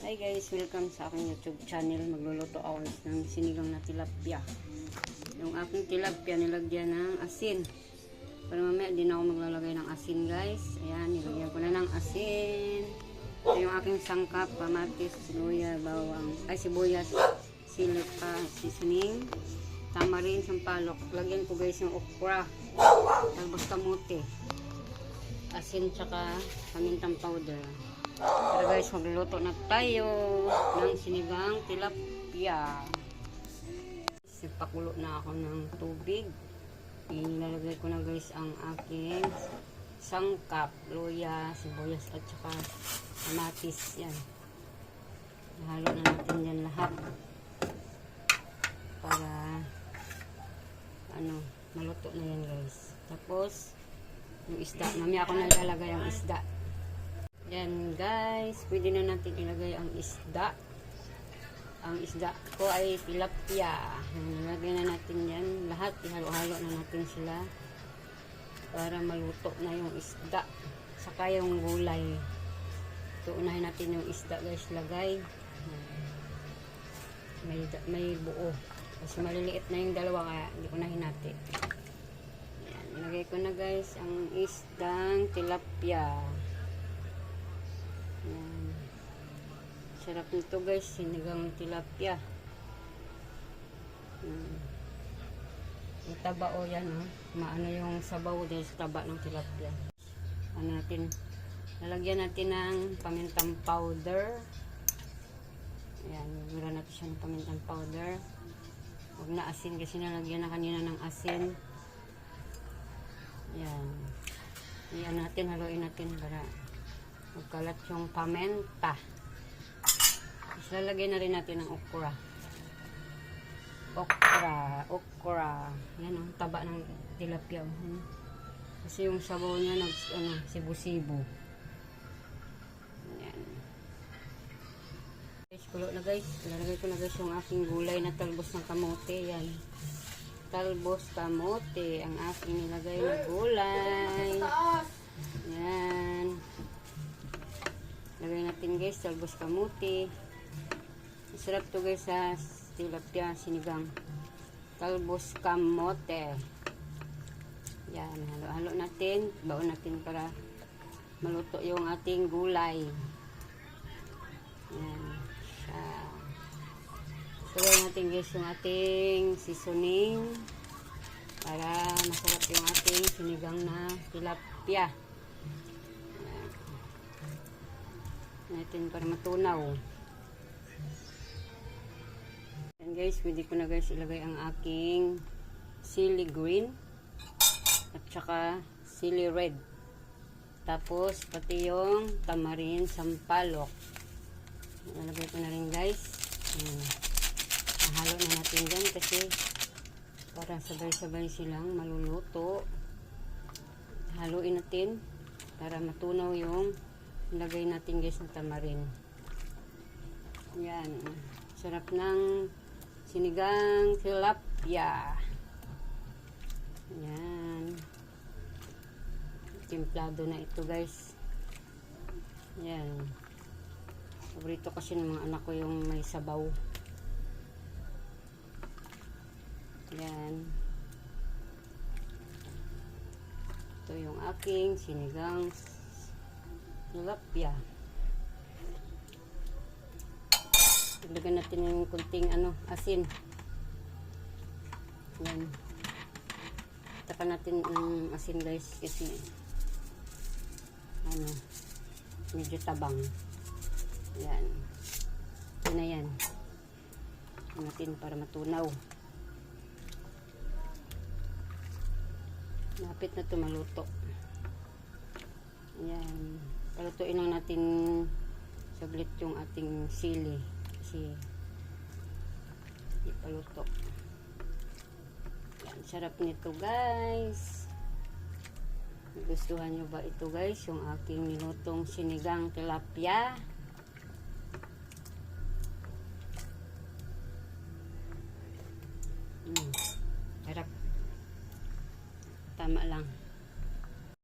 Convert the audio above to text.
Hi guys, welcome sa aking YouTube channel. Magluluto ako ng sinigang na tilapia. Yung aking tilapia nilagyan ng asin. Pero mamaya din ako maglalagay ng asin guys. Ayan, nilagyan ko na ng asin. Ito yung aking sangkap, kamatis, sibuyas, silika, seasoning, tamarin, sampalok. Lagyan ko guys yung okra, talbos kamote, asin, tsaka pamintang powder. Pero guys, magluluto na tayo ng sinigang tilapia. Sipakulo na ako ng tubig. Ilalagay ko na guys ang aking sangkap, luya, sibuyas at saka kamatis. Yan. Halo na natin yan lahat para maluto na yan guys. Tapos yung isda, mamaya ako nalalagay ang isda. Yan guys, pwede na natin ilagay ang isda. Ang isda ko ay tilapia. Nilagay na natin yan lahat, ihalo-halo na natin sila para maluto na yung isda saka yung gulay. Ito, unahin natin yung isda guys, lagay. May buo kasi maliliit na yung dalawa kaya hindi ko na hinati. Yan, ilagay ko na guys ang isdang tilapia. Yan. Sarap nito guys, sinigang tilapia. Yung taba o yan maano yung sabaw dahil sa taba ng tilapia. Lalagyan natin ng pamintang powder. Ayan, gula natin siya ng pamintang powder. Huwag na asin kasi nalagyan na kanina ng asin. Ayan. Iyan natin, haluin natin para magkalat yung pamenta. Tapos lalagay na rin natin ng okra. Okra. Yan ang taba ng tilapia. Kasi yung sabaw niya sibo-sibo. Yan. Guys, kulo na guys. Lalagay ko na guys yung aking gulay na talbos ng kamote. Yan. Talbos kamote ang aking nilagay na gulay. Yan. Lagay natin guys, talbos kamote. Masarap to guys sa tilapia sinigang. Talbos kamote. Yan, halo-halo natin. Baon natin para maluto yung ating gulay. Yan. Lagay natin guys yung ating seasoning para masarap yung ating sinigang na tilapia. Natin para matunaw. And guys, pwede ko na guys ilagay ang aking sili green at saka sili red. Tapos pati yung tamarin, sampalok. Ilagay ko na rin guys. Halo na natin dyan kasi para sabay-sabay silang maluluto. Haluin natin para matunaw yung lagay natin guys ng tamarin. Yan. Sarap ng sinigang tilapia. Yan. Timplado na ito guys. Yan. Paborito kasi ng mga anak ko yung may sabaw. Yan. Ito yung aking sinigang tilapia. Lagyan natin yung kunting asin. Yan. Takan natin ang asin guys kasi medyo tabang. Yan. Ito na yan. Ito natin para matunaw. Lapit na ito maluto. Yan. Palutuin lang natin saglit yung ating sili kasi ipaluto. Yan, sarap nito guys. Gustuhan nyo ba ito guys, yung aking nilutong sinigang tilapia? Sarap. Tama lang.